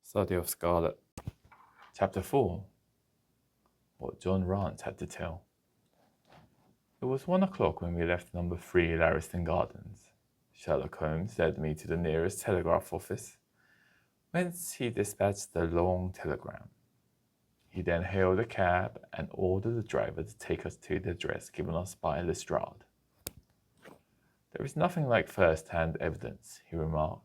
Study of Scarlet. Chapter 4. What John Rance had to tell. It was 1 o'clock when we left number 3 Larriston Gardens. Sherlock Holmes led me to the nearest telegraph office, whence he dispatched a long telegram. He then hailed a cab and ordered the driver to take us to the address given us by Lestrade. There is nothing like first-hand evidence, he remarked.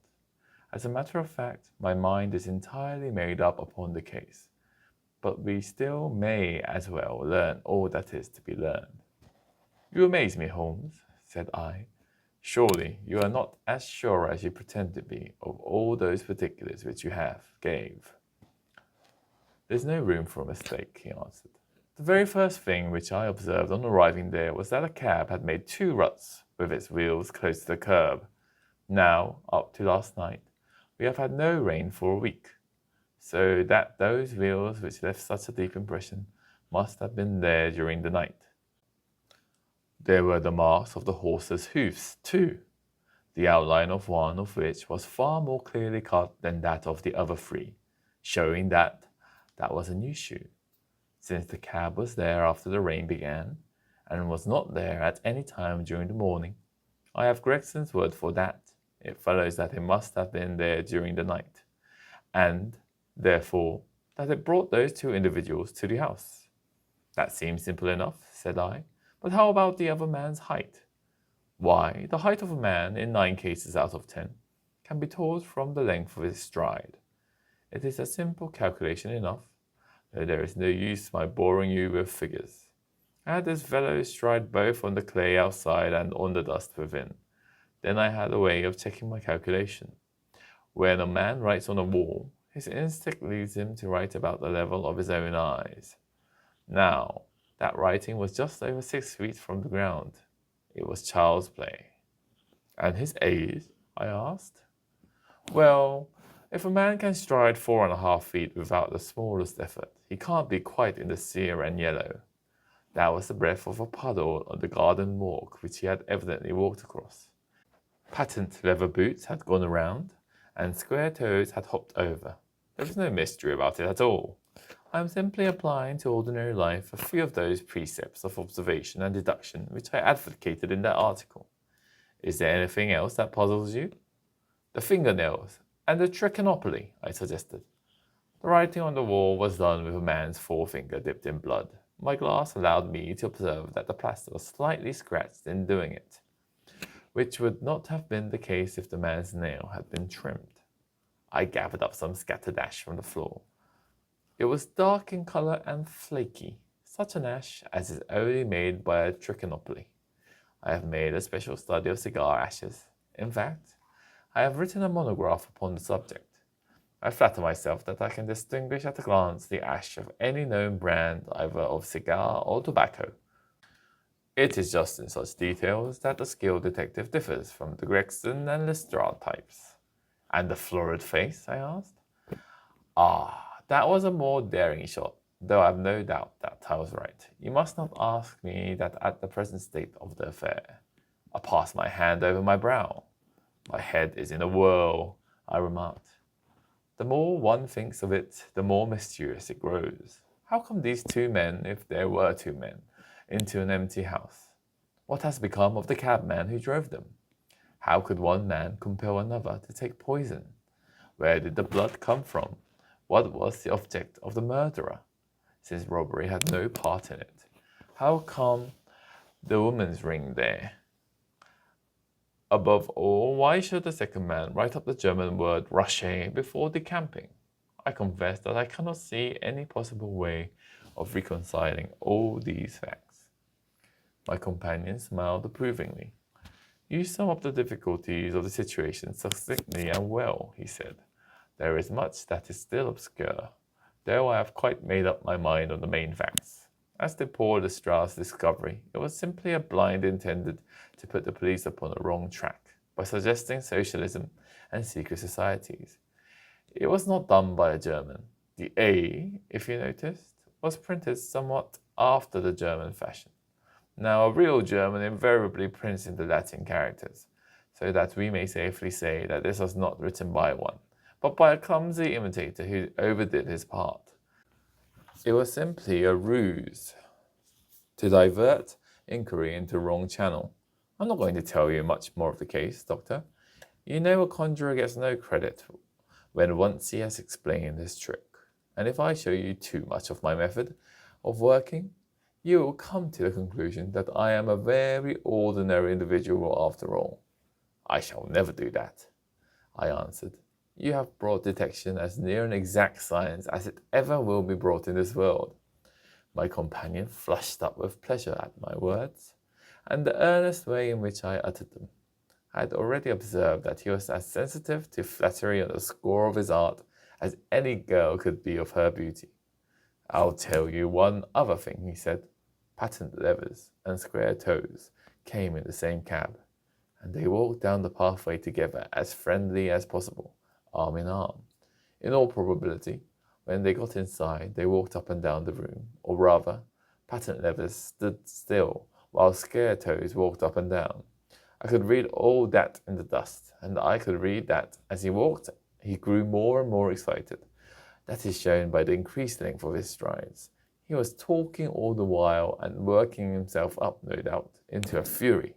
As a matter of fact, my mind is entirely made up upon the case, but we still may as well learn all that is to be learned. You amaze me, Holmes, said I. Surely you are not as sure as you pretend to be of all those particulars which you gave. There's no room for a mistake, he answered. The very first thing which I observed on arriving there was that a cab had made 2 ruts with its wheels close to the curb. Now, up to last night, we have had no rain for a week, so that those wheels which left such a deep impression must have been there during the night. There were the marks of the horse's hoofs, too, the outline of one of which was far more clearly cut than that of the other 3, showing that was a new shoe, since the cab was there after the rain began, and was not there at any time during the morning. I have Gregson's word for that. It follows that it must have been there during the night, and, therefore, that it brought those 2 individuals to the house. That seems simple enough, said I, but how about the other man's height? Why, the height of a man, in 9 cases out of 10, can be told from the length of his stride. It is a simple calculation enough, though there is no use my boring you with figures. I had this fellow stride both on the clay outside and on the dust within. Then I had a way of checking my calculation. When a man writes on a wall, his instinct leads him to write about the level of his own eyes. Now, that writing was just over 6 feet from the ground. It was child's play. And his age? I asked. Well, if a man can stride 4.5 feet without the smallest effort, he can't be quite in the sere and yellow. That was the breadth of a puddle on the garden walk which he had evidently walked across. Patent leather boots had gone around, and square toes had hopped over. There was no mystery about it at all. I am simply applying to ordinary life a few of those precepts of observation and deduction which I advocated in that article. Is there anything else that puzzles you? The fingernails and the trichinopoly, I suggested. The writing on the wall was done with a man's forefinger dipped in blood. My glass allowed me to observe that the plaster was slightly scratched in doing it, which would not have been the case if the man's nail had been trimmed. I gathered up some scattered ash from the floor. It was dark in colour and flaky, such an ash as is only made by a trichinopoly. I have made a special study of cigar ashes. In fact, I have written a monograph upon the subject. I flatter myself that I can distinguish at a glance the ash of any known brand, either of cigar or tobacco. It is just in such details that the skilled detective differs from the Gregson and Lestrade types. And the florid face? I asked. That was a more daring shot, though I have no doubt that I was right. You must not ask me that at the present state of the affair. I passed my hand over my brow. My head is in a whirl, I remarked. The more one thinks of it, the more mysterious it grows. How come these 2 men, if there were 2 men, into an empty house? What has become of the cabman who drove them? How could one man compel another to take poison? Where did the blood come from? What was the object of the murderer, since robbery had no part in it? How come the woman's ring there? Above all, why should the second man write up the German word "rushe" before decamping? I confess that I cannot see any possible way of reconciling all these facts. My companion smiled approvingly. You sum up the difficulties of the situation succinctly and well, he said. There is much that is still obscure, though I have quite made up my mind on the main facts. As to poor Lestrade's discovery, it was simply a blind intended to put the police upon a wrong track by suggesting socialism and secret societies. It was not done by a German. The A, if you noticed, was printed somewhat after the German fashion. Now, a real German invariably prints in the Latin characters, so that we may safely say that this was not written by one, but by a clumsy imitator who overdid his part. It was simply a ruse to divert inquiry into the wrong channel. I'm not going to tell you much more of the case, Doctor. You know a conjurer gets no credit when once he has explained his trick. And if I show you too much of my method of working, you will come to the conclusion that I am a very ordinary individual after all. I shall never do that, I answered. You have brought detection as near an exact science as it ever will be brought in this world. My companion flushed up with pleasure at my words, and the earnest way in which I uttered them. I had already observed that he was as sensitive to flattery on the score of his art as any girl could be of her beauty. I'll tell you one other thing, he said. Patent leathers and square toes came in the same cab, and they walked down the pathway together as friendly as possible, arm in arm. In all probability, when they got inside, they walked up and down the room, or rather, patent leathers stood still while scare toes walked up and down. I could read all that in the dust, and I could read that as he walked, he grew more and more excited. That is shown by the increased length of his strides. He was talking all the while and working himself up, no doubt, into a fury.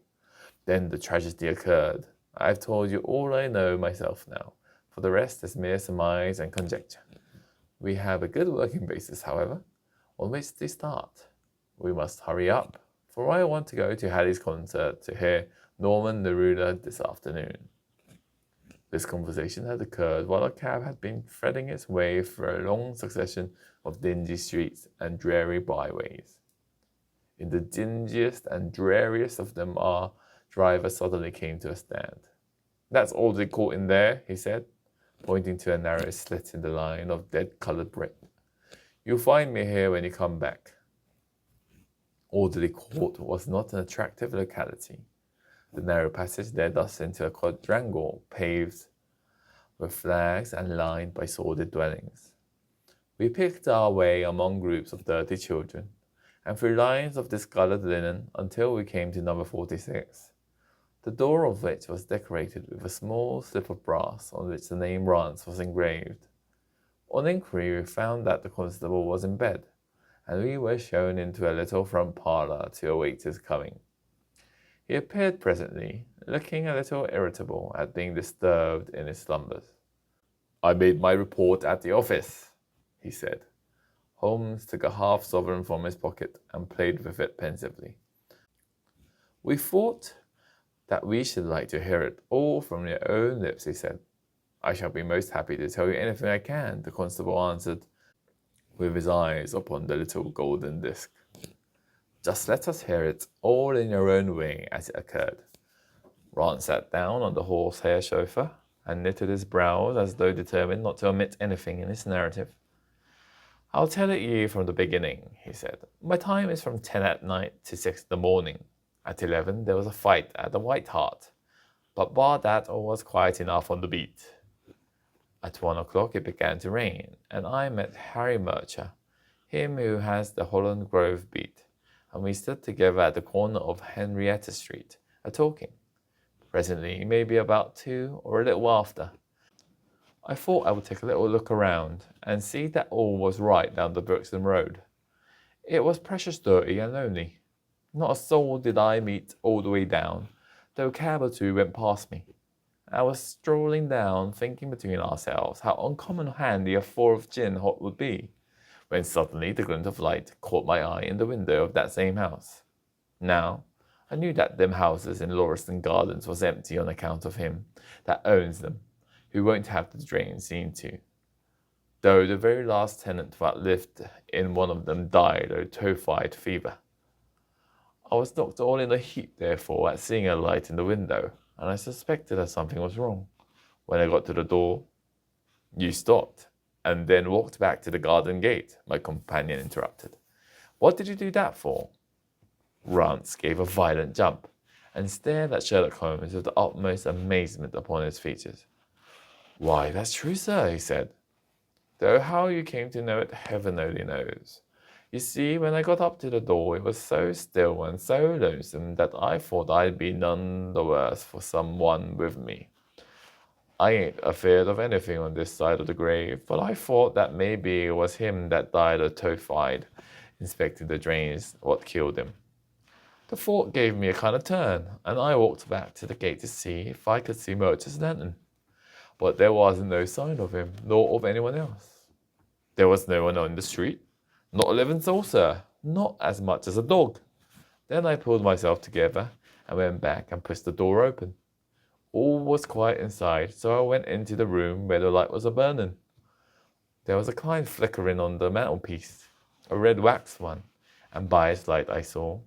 Then the tragedy occurred. I have told you all I know myself now. For the rest is mere surmise and conjecture. We have a good working basis, however, on which to start. We must hurry up, for I want to go to Hattie's concert to hear Norman Neruda this afternoon. This conversation had occurred while a cab had been threading its way through a long succession of dingy streets and dreary byways. In the dingiest and dreariest of them our driver suddenly came to a stand. That's all they caught in there, he said, pointing to a narrow slit in the line of dead-coloured brick. You'll find me here when you come back. Alderley Court was not an attractive locality. The narrow passage led us into a quadrangle paved with flags and lined by sordid dwellings. We picked our way among groups of dirty children and through lines of discoloured linen until we came to number 46, the door of which was decorated with a small slip of brass on which the name Rance was engraved. On inquiry, we found that the constable was in bed, and we were shown into a little front parlour to await his coming. He appeared presently, looking a little irritable at being disturbed in his slumbers. I made my report at the office, he said. Holmes took a half-sovereign from his pocket and played with it pensively. We thought that we should like to hear it all from your own lips, he said. I shall be most happy to tell you anything I can, the constable answered, with his eyes upon the little golden disc. Just let us hear it all in your own way as it occurred. Rance sat down on the horsehair sofa and knitted his brows as though determined not to omit anything in his narrative. I'll tell it you from the beginning, he said. My time is from 10 at night to 6 in the morning. At 11 there was a fight at the White Hart, but bar that all was quiet enough on the beat. At 1 o'clock it began to rain, and I met Harry Murcher, him who has the Holland Grove beat, and we stood together at the corner of Henrietta Street, a-talking. Presently, maybe about 2 or a little after, I thought I would take a little look around and see that all was right down the Brixton Road. It was precious dirty and lonely. Not a soul did I meet all the way down, though a cab or two went past me. I was strolling down, thinking between ourselves how uncommon handy a 4 of gin hot would be, when suddenly the glint of light caught my eye in the window of that same house. Now, I knew that them houses in Lauriston Gardens was empty on account of him that owns them, who won't have the drain seen to, though the very last tenant that lived in one of them died of typhoid fever. I was knocked all in a heap, therefore, at seeing a light in the window, and I suspected that something was wrong. When I got to the door, you stopped, and then walked back to the garden gate, my companion interrupted. What did you do that for? Rance gave a violent jump, and stared at Sherlock Holmes with the utmost amazement upon his features. Why, that's true, sir, he said, though how you came to know it, heaven only knows. You see, when I got up to the door, it was so still and so lonesome that I thought I'd be none the worse for some one with me. I ain't afraid of anything on this side of the grave, but I thought that maybe it was him that died of typhoid, inspecting the drains, what killed him. The thought gave me a kind of turn, and I walked back to the gate to see if I could see Murch's lantern. But there was no sign of him, nor of anyone else. There was no one on the street, not a living soul, sir, not as much as a dog. Then I pulled myself together and went back and pushed the door open. All was quiet inside, so I went into the room where the light was a-burning. There was a kind flickering on the mantelpiece, a red wax one, and by its light I saw.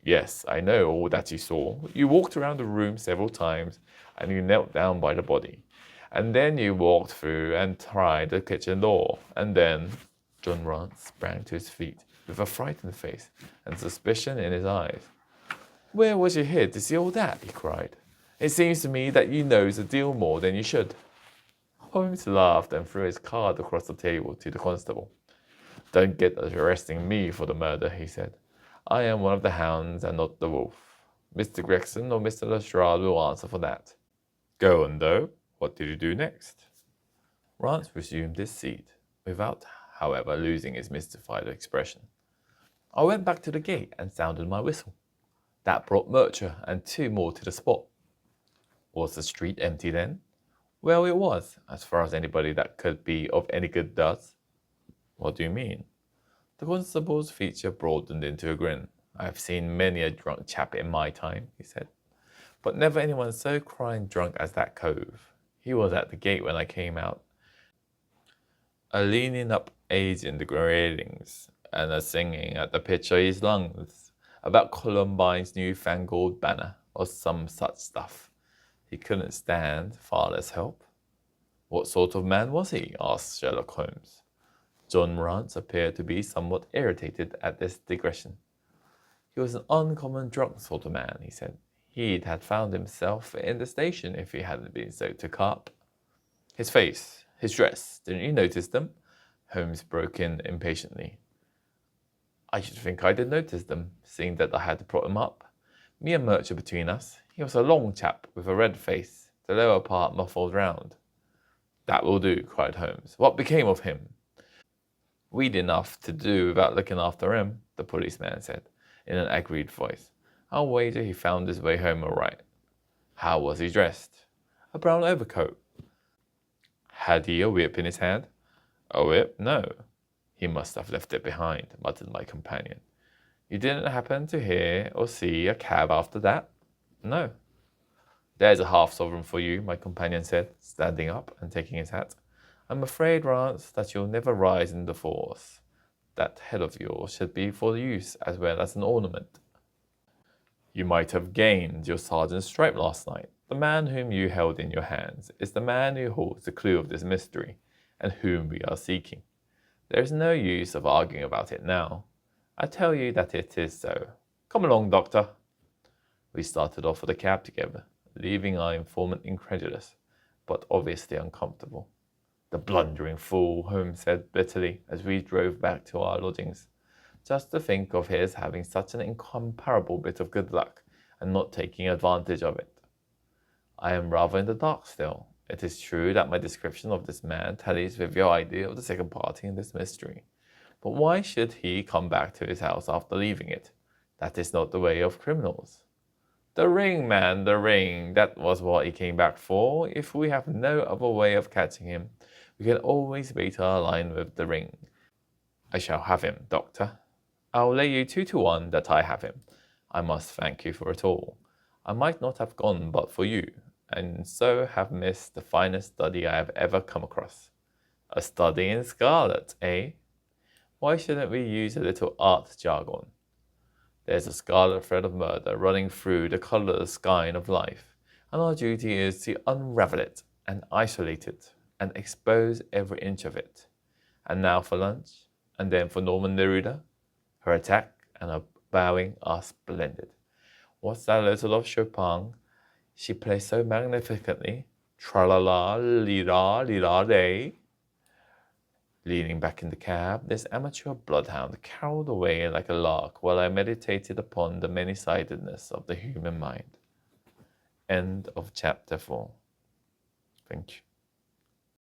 Yes, I know all that you saw. You walked around the room several times, and you knelt down by the body. And then you walked through and tried the kitchen door, and then... John Rance sprang to his feet with a frightened face and suspicion in his eyes. Where was your head to see all that? He cried. It seems to me that you knows a deal more than you should. Holmes laughed and threw his card across the table to the constable. Don't get arresting me for the murder, he said. I am one of the hounds and not the wolf. Mr. Gregson or Mr. Lestrade will answer for that. Go on, though. What did you do next? Rance resumed his seat, without, however, losing his mystified expression. I went back to the gate and sounded my whistle. That brought Murcher and two more to the spot. Was the street empty then? Well, it was, as far as anybody that could be of any good does. What do you mean? The constable's feature broadened into a grin. I have seen many a drunk chap in my time, he said, but never anyone so crying drunk as that cove. He was at the gate when I came out, a-leaning up age in the railings and a-singing at the pitch of his lungs about Columbine's new-fangled banner or some such stuff. He couldn't stand, far less help. What sort of man was he? Asked Sherlock Holmes. John Rance appeared to be somewhat irritated at this digression. He was an uncommon drunk sort of man, he said. He'd had found himself in the station if he hadn't been so took up. His face, his dress, didn't you notice them? Holmes broke in impatiently. I should think I did notice them, seeing that I had brought him up. Me and Murcher between us. He was a long chap with a red face, the lower part muffled round. That will do, cried Holmes. What became of him? We'd enough to do without looking after him, the policeman said, in an aggrieved voice. I'll wager he found his way home all right. How was he dressed? A brown overcoat. Had he a whip in his hand? A whip? No. He must have left it behind, muttered my companion. You didn't happen to hear or see a cab after that? No. There's a half-sovereign for you, my companion said, standing up and taking his hat. I'm afraid, Rance, that you'll never rise in the force. That head of yours should be for use as well as an ornament. You might have gained your sergeant's stripe last night. The man whom you held in your hands is the man who holds the clue of this mystery, and whom we are seeking. There is no use of arguing about it now. I tell you that it is so. Come along, Doctor. We started off with a cab together, leaving our informant incredulous, but obviously uncomfortable. The blundering fool, Holmes said bitterly as we drove back to our lodgings. Just to think of his having such an incomparable bit of good luck and not taking advantage of it. I am rather in the dark still. It is true that my description of this man tallies with your idea of the second party in this mystery. But why should he come back to his house after leaving it? That is not the way of criminals. The ring, man, the ring. That was what he came back for. If we have no other way of catching him, we can always bait our line with the ring. I shall have him, Doctor. I'll lay you 2 to 1 that I have him. I must thank you for it all. I might not have gone but for you, and so have missed the finest study I have ever come across. A study in Scarlet, eh? Why shouldn't we use a little art jargon? There's a scarlet thread of murder running through the colourless skein of life, and our duty is to unravel it and isolate it and expose every inch of it. And now for lunch, and then for Norman Neruda. Her attack and her bowing are splendid. What's that little of Chopin she plays so magnificently? Tra-la-la, li-la, li-la-day. Leaning back in the cab, this amateur bloodhound caroled away like a lark while I meditated upon the many-sidedness of the human mind. End of chapter 4. Thank you.